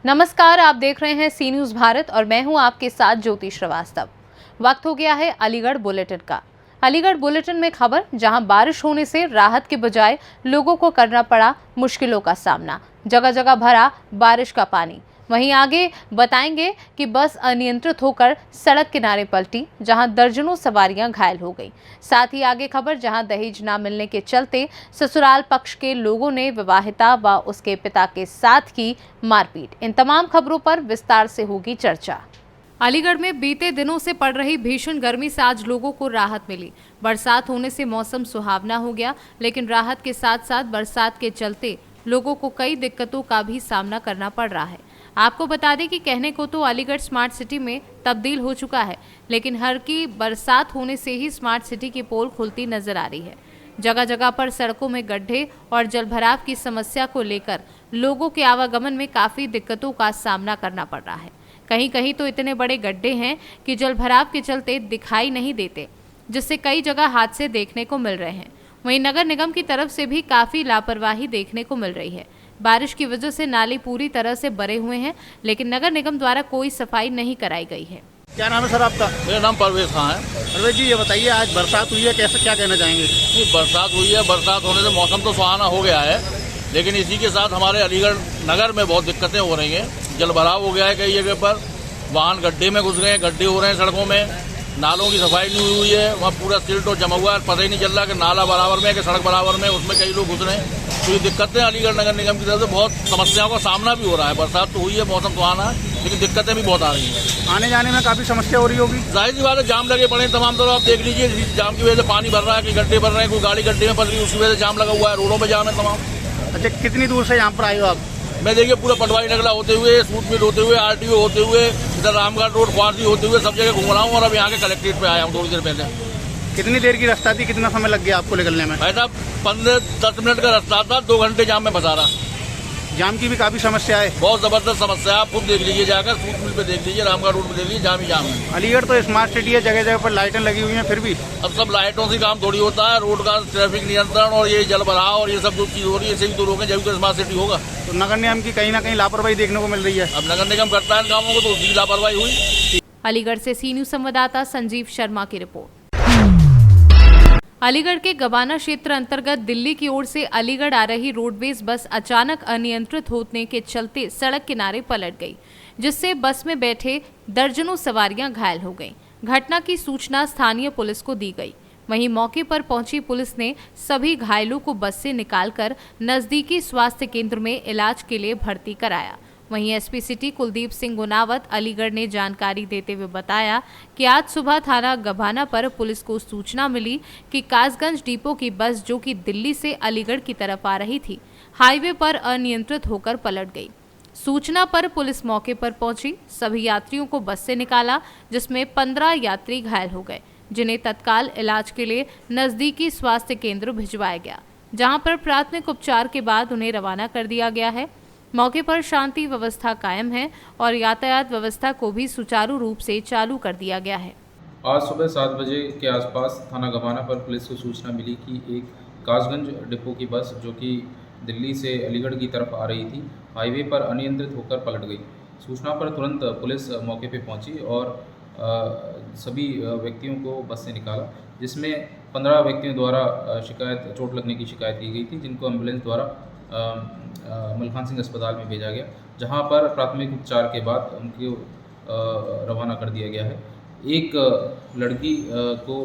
नमस्कार, आप देख रहे हैं सी न्यूज़ भारत और मैं हूं आपके साथ ज्योति श्रीवास्तव। वक्त हो गया है अलीगढ़ बुलेटिन का। अलीगढ़ बुलेटिन में खबर, जहां बारिश होने से राहत के बजाय लोगों को करना पड़ा मुश्किलों का सामना। जगह जगह भरा बारिश का पानी। वहीं आगे बताएंगे कि बस अनियंत्रित होकर सड़क किनारे पलटी, जहां दर्जनों सवारियां घायल हो गई। साथ ही आगे खबर, जहां दहेज न मिलने के चलते ससुराल पक्ष के लोगों ने विवाहिता व उसके पिता के साथ की मारपीट। इन तमाम खबरों पर विस्तार से होगी चर्चा। अलीगढ़ में बीते दिनों से पड़ रही भीषण गर्मी से आज लोगों को राहत मिली। बरसात होने से मौसम सुहावना हो गया, लेकिन राहत के साथ साथ बरसात के चलते लोगों को कई दिक्कतों का भी सामना करना पड़ रहा है। आपको बता दें कि कहने को तो अलीगढ़ स्मार्ट सिटी में तब्दील हो चुका है, लेकिन हर की बरसात होने से ही स्मार्ट सिटी की पोल खुलती नजर आ रही है। जगह जगह पर सड़कों में गड्ढे और जलभराव की समस्या को लेकर लोगों के आवागमन में काफी दिक्कतों का सामना करना पड़ रहा है। कहीं कहीं तो इतने बड़े गड्ढे हैं कि जलभराव के चलते दिखाई नहीं देते, जिससे कई जगह हादसे देखने को मिल रहे हैं। वहीं नगर निगम की तरफ से भी काफी लापरवाही देखने को मिल रही है। बारिश की वजह से नाले पूरी तरह से भरे हुए हैं, लेकिन नगर निगम द्वारा कोई सफाई नहीं कराई गई है। क्या नाम है सर आपका? मेरा नाम परवेज खान है। परवेज जी, ये बताइए, आज बरसात हुई है, कैसे क्या कहना चाहेंगे? नहीं, बरसात हुई है। बरसात होने से मौसम तो सुहाना हो गया है, लेकिन इसी के साथ हमारे अलीगढ़ नगर में बहुत दिक्कतें हो रही हैं। जलभराव हो गया है कई जगह पर, वाहन गड्ढे में घुस गए हैं, गड्ढे हो रहे हैं सड़कों में, नालों की सफाई नहीं हुई है, वहाँ पूरा सिल्ट और जमा हुआ है, पता ही नहीं चल रहा कि नाला बराबर में है कि सड़क बराबर में, उसमें कई लोग घुस रहे हैं। तो ये दिक्कतें अलीगढ़ नगर निगम की तरफ से बहुत समस्याओं का सामना भी हो रहा है। बरसात तो हुई है, मौसम सुहाना है, लेकिन दिक्कतें भी बहुत आ रही हैं। आने जाने में काफी समस्या हो रही होगी। जाहिर सी बात है, जाम लगे पड़े हैं तमाम तरफ। आप देख लीजिए, जाम की वजह से पानी भर रहा है, कि गड्ढे भर रहे हैं, कोई गाड़ी गड्ढे में फंस रही है, उसकी वजह से जाम लगा हुआ है, रोडों में जाम है तमाम। अच्छा, कितनी दूर से यहाँ पर आए हो आप? मैं देखिए पूरा पटवारी नगला होते हुए, सूट मिल होते हुए, RTO होते हुए, इधर रामगढ़ रोड ख्वारजी होते हुए सब जगह घूम रहा हूँ और अब यहाँ के कलेक्ट्रेट पे आया हूँ थोड़ी देर पहले। कितनी देर की रास्ता थी, कितना समय लग गया आपको निकलने में? भाई साहब, 15-10 मिनट का रास्ता था, 2 घंटे जाम में फंसा रहा। जाम की भी काफी समस्या है। बहुत जबरदस्त समस्या है, आप खुद देख लीजिए, जाकर सूट मिल पे देख लीजिए, रामगढ़ रोड पे देख लीजिए, जाम ही जाम है। अलीगढ़ तो स्मार्ट सिटी है, जगह जगह पर लाइटें लगी हुई हैं, फिर भी अब सब लाइटों से काम थोड़ी होता है। रोड का ट्रैफिक नियंत्रण और ये जल भराव और ये सब जो चीज हो रही है, इसे भी तो रोकें, जब तो स्मार्ट सिटी होगा। तो नगर निगम की कहीं ना कहीं लापरवाही देखने को मिल रही है। अब नगर निगम करता है इन कामों को, तो उसकी लापरवाही हुई। अलीगढ़ से सी न्यूज़ संवाददाता संजीव शर्मा की रिपोर्ट। अलीगढ़ के गबाना क्षेत्र अंतर्गत दिल्ली की ओर से अलीगढ़ आ रही रोडवेज बस अचानक अनियंत्रित होने के चलते सड़क किनारे पलट गई, जिससे बस में बैठे दर्जनों सवारियां घायल हो गईं। घटना की सूचना स्थानीय पुलिस को दी गई। वहीं मौके पर पहुंची पुलिस ने सभी घायलों को बस से निकालकर नजदीकी स्वास्थ्य केंद्र में इलाज के लिए भर्ती कराया। वहीं SP सिटी कुलदीप सिंह गुनावत अलीगढ़ ने जानकारी देते हुए बताया कि आज सुबह थाना गभाना पर पुलिस को सूचना मिली कि कासगंज डिपो की बस, जो कि दिल्ली से अलीगढ़ की तरफ आ रही थी, हाईवे पर अनियंत्रित होकर पलट गई। सूचना पर पुलिस मौके पर पहुंची, सभी यात्रियों को बस से निकाला, जिसमें 15 यात्री घायल हो गए, जिन्हें तत्काल इलाज के लिए नजदीकी स्वास्थ्य केंद्र भिजवाया गया, जहां पर प्राथमिक उपचार के बाद उन्हें रवाना कर दिया गया है। मौके पर शांति व्यवस्था कायम है और यातायात व्यवस्था को भी सुचारू रूप से चालू कर दिया गया है। आज सुबह 7 बजे के आसपास थाना गभाना पर पुलिस को सूचना मिली कि एक कासगंज डिपो की बस, जो कि दिल्ली से अलीगढ़ की तरफ आ रही थी, हाईवे पर अनियंत्रित होकर पलट गई। सूचना पर तुरंत पुलिस मौके पर पहुंची और सभी व्यक्तियों को बस से निकाला, जिसमें 15 व्यक्तियों द्वारा चोट लगने की शिकायत की गई थी, जिनको एम्बुलेंस द्वारा मलखान सिंह अस्पताल में भेजा गया, जहां पर प्राथमिक उपचार के बाद उनको रवाना कर दिया गया है। एक लड़की को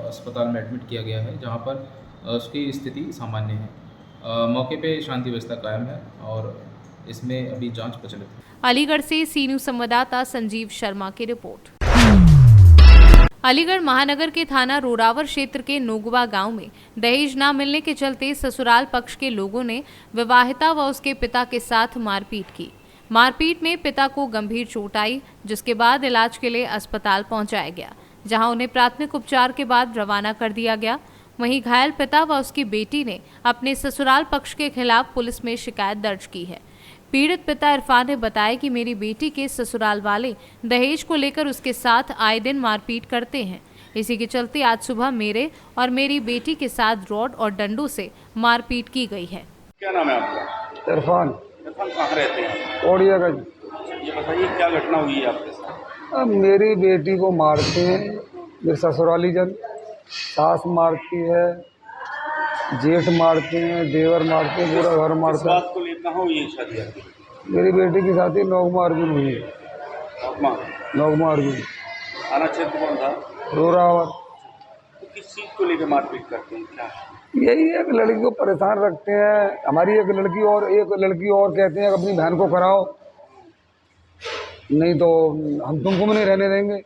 अस्पताल में एडमिट किया गया है, जहां पर उसकी स्थिति सामान्य है। मौके पे शांति व्यवस्था कायम है और इसमें अभी जांच प्रचलित है। अलीगढ़ से सी न्यूज़ संवाददाता संजीव शर्मा की रिपोर्ट। अलीगढ़ महानगर के थाना रोरावर क्षेत्र के नोगवा गांव में दहेज न मिलने के चलते ससुराल पक्ष के लोगों ने विवाहिता व उसके पिता के साथ मारपीट की। मारपीट में पिता को गंभीर चोट आई, जिसके बाद इलाज के लिए अस्पताल पहुंचाया गया, जहां उन्हें प्राथमिक उपचार के बाद रवाना कर दिया गया। वहीं घायल पिता व उसकी बेटी ने अपने ससुराल पक्ष के खिलाफ पुलिस में शिकायत दर्ज की है। पीड़ित पिता इरफान ने बताया कि मेरी बेटी के ससुराल वाले दहेज को लेकर उसके साथ आए दिन मारपीट करते हैं। इसी के चलते आज सुबह मेरे और मेरी बेटी के साथ रॉड और डंडों से मारपीट की गई है। क्या नाम है आपका? इरफान। इरफान, कहाँ रहते हैं? ओडिया का। ये बताइए क्या घटना हुई है आपके साथ? अब मेरी बेटी को मारते हैं मेरे ससुराली जन, सास मारती है, जेठ मारते हैं, देवर मारते हैं, पूरा घर इस मारता है। बात को लेकर कहाँ हुई है शादी आपकी? मेरी बेटी की शादी नौगमा अर्जुन हुई है। नौगमा। नौगमा अर्जुन थाना क्षेत्र कौन था? रोरावर। तो किस चीज़ को लेकर मारपीट करते हैं क्या? यही है कि लड़की को परेशान रखते हैं। हमारी एक लड़की और कहते हैं कि अपनी बहन को कराओ, नहीं तो हम तुमको भी नहीं रहने देंगे।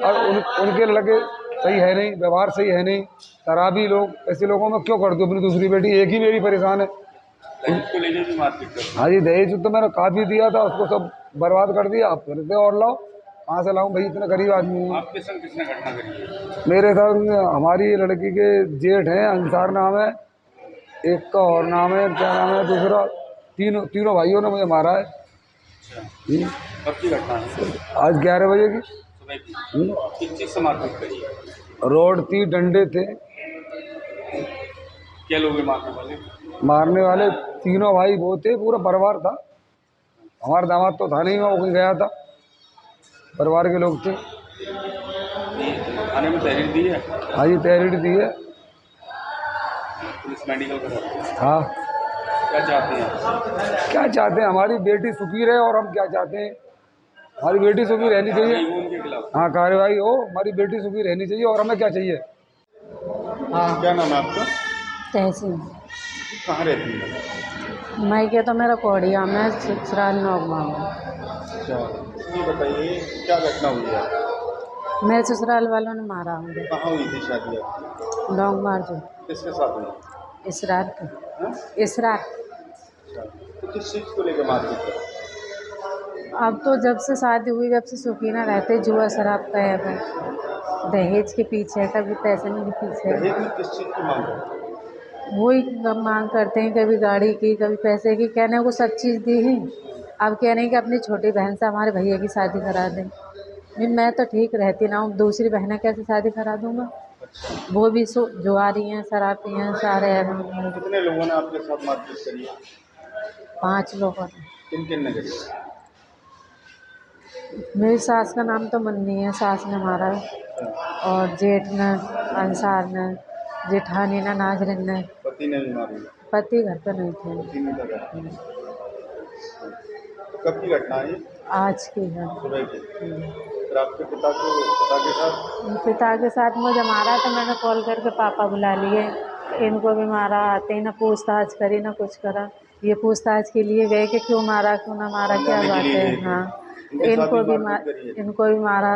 और उनके लड़के सही है नहीं, व्यवहार सही है नहीं। शराबी लोग, ऐसे लोगों में क्यों कर दो अपनी दूसरी बेटी? एक ही मेरी परेशान है। दहेज को लेकर भी मारपीट करते हैं? हाँ जी, दहेज तो मैंने काफ़ी दिया था, उसको सब बर्बाद कर दिया। आप फिर से और लाओ, कहाँ से लाऊं भाई, इतना गरीब आदमी हूँ। आपके संग किसने घटना करी है? मेरे संग हमारी लड़की के जेठ हैं, अंसार नाम है, एक का और नाम है, क्या नाम है दूसरा, तीनों भाइयों ने मुझे मारा है। जी। कब की घटना है? आज 11 बजे की। सुबह की। किस चीज़ से मारपीट करी है? रोड थी, डंडे थे। क्या लोग हैं मारने वाले? मारने वाले तीनों भाई वो थे, पूरा परिवार था। हमारा दामाद तो था नहीं, मैं वो कहीं गया था। परिवार के लोग थे। थाने में तहरीर दी है? हाँ जी, तहरीर दी है। पुलिस मेडिकल कराती है? हाँ। क्या चाहते हैं आप? क्या चाहते हैं? हमारी बेटी सुखी रहे, और हम क्या चाहते हैं? हमारी बेटी सुखी रहनी चाहिए। उनके खिलाफ हाँ, कार्रवाई हो, हमारी बेटी सुखी रहनी चाहिए, और हमें क्या चाहिए? हाँ, क्या नाम है आपका? तहसीन कहाँ रहती है? मैं के तो मेरा कोड़िया में ससुराल नौगमा में। अच्छा, ये बताइए क्या घटना हुई है? मेरे ससुराल वालों ने मारा मुझे। कहाँ हुई थी शादी आपकी? नौगमा जो किसके साथ हुई? इसरार के। हाँ? इसरार। अच्छा, तो किस चीज़ को लेकर मारपीट करी? अब तो जब से शादी हुई, जब से सुखी ना रहते, जुआ शराब का है, दहेज के पीछे, कभी पैसे के पीछे। दहेज में किस चीज़ की मांग है? वही मांग करते हैं, कभी गाड़ी की, कभी पैसे की। कहने को सब चीज़ दी ही, अब कह रहे हैं कि अपनी छोटी बहन से हमारे भैया की शादी करा दें। मैं तो ठीक रहती ना हूँ, दूसरी बहनें कैसे शादी करा दूँगा? वो भी जो आ रही हैं, शराब पी हैं, सारे हैं। कितने लोगों ने आपके साथ मारपीट करी है? 5 लोगों ने। किन किन ने करी? मेरी सास का नाम तो मन्नी है, सास ने मारा है, और जेठ ने, अंसार ने, जेठानी ने, नाजरिन ने। पति ने भी मारी है? पति घर पर नहीं थे। पति ने करा? तो कब की घटना है ये? आज की है। सुबह की? फिर आपके पिता के साथ मुझे मारा, तो मैंने कॉल करके पापा बुला लिए। इनको भी मारा, आते ही ना पूछताछ करी, ना कुछ करा। ये पूछताछ के लिए गए कि क्यों मारा, क्यों ना मारा, क्या बात है। हाँ, इनको भी मारा।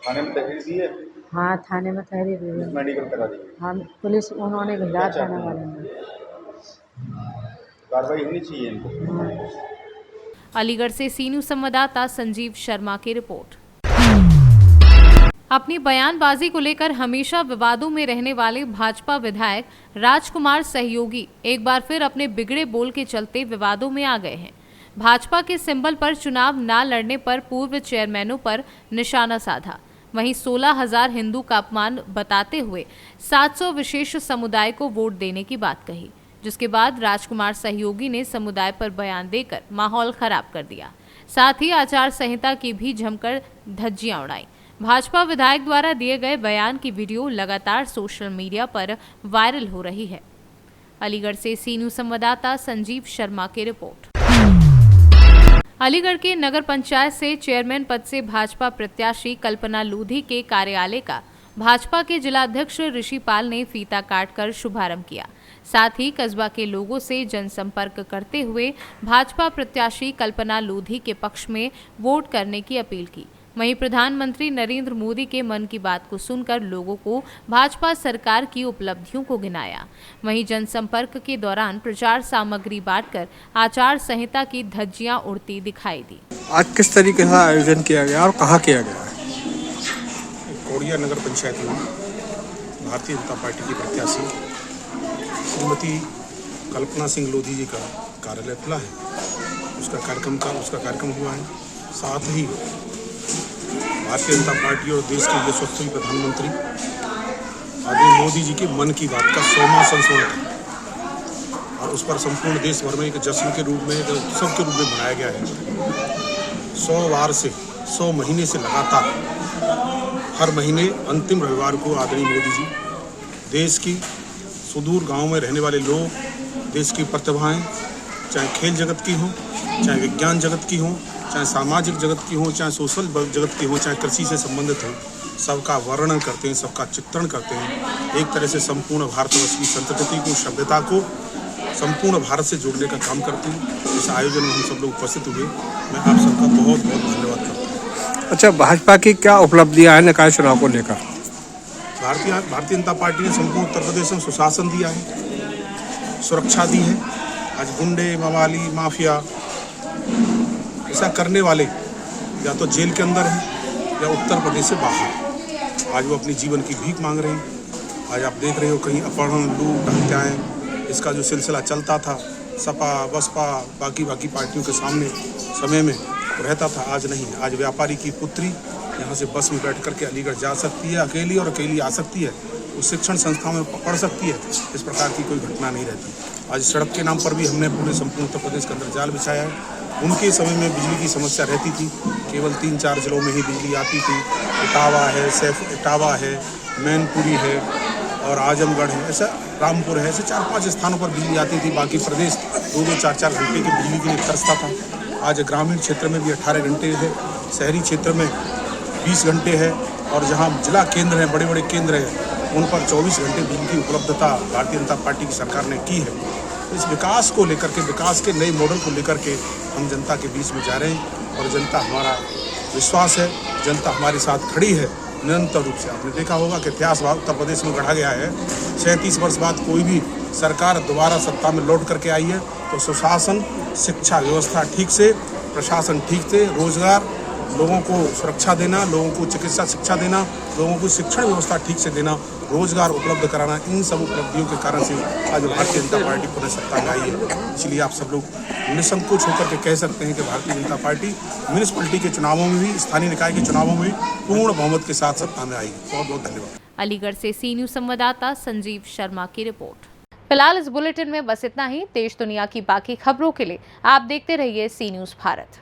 थाने में तहरीर दी है? हाँ, थाने में तहरीर दी है। मेडिकल करा दी? हाँ, पुलिस उन्होंने भिजा, थाने वाले ने। कार्रवाई होनी चाहिए इनको। हाँ। अलीगढ़ से सी न्यूज़ संवाददाता संजीव शर्मा की रिपोर्ट। अपनी बयानबाजी को लेकर हमेशा विवादों में रहने वाले भाजपा विधायक राजकुमार सहयोगी एक बार फिर अपने बिगड़े बोल के चलते विवादों में आ गए हैं। भाजपा के सिंबल पर चुनाव न लड़ने पर पूर्व चेयरमैनों पर निशाना साधा। वहीं 16,000 हिंदू का अपमान बताते हुए 700 विशेष समुदाय को वोट देने की बात कही, जिसके बाद राजकुमार सहयोगी ने समुदाय पर बयान देकर माहौल खराब कर दिया। साथ ही आचार संहिता की भी जमकर धज्जियां उड़ाई। भाजपा विधायक द्वारा दिए गए बयान की वीडियो लगातार सोशल मीडिया पर वायरल हो रही है। अलीगढ़ से सी न्यूज़ संवाददाता संजीव शर्मा की रिपोर्ट। अलीगढ़ के नगर पंचायत से चेयरमैन पद से भाजपा प्रत्याशी कल्पना लोधी के कार्यालय का भाजपा के जिलाध्यक्ष ऋषि पाल ने फीता काटकर शुभारंभ किया। साथ ही कस्बा के लोगों से जनसंपर्क करते हुए भाजपा प्रत्याशी कल्पना लोधी के पक्ष में वोट करने की अपील की। वहीं प्रधानमंत्री नरेंद्र मोदी के मन की बात को सुनकर लोगों को भाजपा सरकार की उपलब्धियों को गिनाया। वहीं जनसंपर्क के दौरान प्रचार सामग्री बांटकर आचार संहिता की धज्जियां उड़ती दिखाई दी। आज किस तरीके से आयोजन किया गया और कहाँ किया गया? कोड़िया नगर पंचायत में भारतीय जनता पार्टी की प्रत्याशी श्रीमती कल्पना सिंह लोधी जी का कार्यालय खुला है। उसका कार्यक्रम हुआ है। साथ ही भारतीय जनता पार्टी और देश के यशस्वी प्रधानमंत्री आदरणीय मोदी जी के मन की बात का 100वां संस्करण था और उस पर संपूर्ण देश भर में एक जश्न के रूप में, एक उत्सव के रूप में मनाया गया है। 100 महीने से लगातार हर महीने अंतिम रविवार को आदरणीय मोदी जी देश की सुदूर गांव में रहने वाले लोग, देश की प्रतिभाएं, चाहे खेल जगत की हों, चाहे विज्ञान जगत की हों, चाहे सामाजिक जगत की हों, चाहे सोशल जगत की हों, चाहे कृषि से संबंधित हों, सबका वर्णन करते हैं, सबका चित्रण करते हैं। एक तरह से संपूर्ण भारतवर्ष की संस्कृति को, सभ्यता को संपूर्ण भारत से जोड़ने का काम करते हैं। इस आयोजन में हम सब लोग उपस्थित हुए, मैं आप सबका बहुत बहुत धन्यवाद करता हूँ। अच्छा, भाजपा की क्या उपलब्धियां हैं निकाय चुनाव को लेकर? भारतीय जनता पार्टी ने संपूर्ण उत्तर प्रदेश में सुशासन दिया है, सुरक्षा दी है। आज गुंडे, मवाली, माफिया ऐसा करने वाले या तो जेल के अंदर हैं या उत्तर प्रदेश से बाहर। आज वो अपनी जीवन की भीख मांग रहे हैं। आज आप देख रहे हो कहीं अपहरण, लूट, हत्याएं, इसका जो सिलसिला चलता था सपा, बसपा, बाकी पार्टियों के सामने समय में रहता था, आज नहीं। आज व्यापारी की पुत्री यहाँ से बस में बैठ करके अलीगढ़ जा सकती है अकेली, और अकेली आ सकती है। वो शिक्षण संस्थाओं में पढ़ सकती है। इस प्रकार की कोई घटना नहीं रहती। आज सड़क के नाम पर भी हमने पूरे संपूर्ण उत्तर प्रदेश के अंदर जाल बिछाया है। उनके समय में बिजली की समस्या रहती थी, केवल 3-4 जिलों में ही बिजली आती थी। इटावा है, मैनपुरी है और आजमगढ़ है, ऐसा रामपुर है, ऐसे 4-5 स्थानों पर बिजली आती थी। बाकी प्रदेश 2-2, 4-4 घंटे की बिजली के लिए तरसता था। आज ग्रामीण क्षेत्र में भी 18 घंटे है, शहरी क्षेत्र में 20 घंटे है, और जहाँ जिला केंद्र हैं, बड़े बड़े केंद्र हैं, उन पर 24 घंटे बिजली की उपलब्धता भारतीय जनता पार्टी की सरकार ने की है। तो इस विकास को लेकर के, विकास के नए मॉडल को लेकर के हम जनता के बीच में जा रहे हैं, और जनता हमारा विश्वास है, जनता हमारे साथ खड़ी है निरंतर रूप से। आपने देखा होगा कि इतिहास उत्तर प्रदेश में गढ़ा गया है। 37 वर्ष बाद कोई भी सरकार दोबारा सत्ता में लौट करके आई है तो सुशासन, शिक्षा व्यवस्था ठीक से, प्रशासन ठीक से, रोजगार, लोगों को सुरक्षा देना, लोगों को चिकित्सा शिक्षा देना, लोगों को शिक्षण व्यवस्था ठीक से देना, रोजगार उपलब्ध कराना, इन सब उपलब्धियों के कारण से आज भारतीय जनता पार्टी पुनः सत्ता में आई है। इसलिए आप सब लोग निसंकोच होकर के कह सकते हैं कि भारतीय जनता पार्टी म्यूनिसिपैलिटी के चुनावों में भी, स्थानीय निकाय के चुनावों में भी पूर्ण बहुमत के साथ सत्ता में आई। बहुत बहुत धन्यवाद। अलीगढ़ से सी न्यूज संवाददाता संजीव शर्मा की रिपोर्ट। फिलहाल इस बुलेटिन में बस इतना ही। देश दुनिया की बाकी खबरों के लिए आप देखते रहिए सी न्यूज भारत।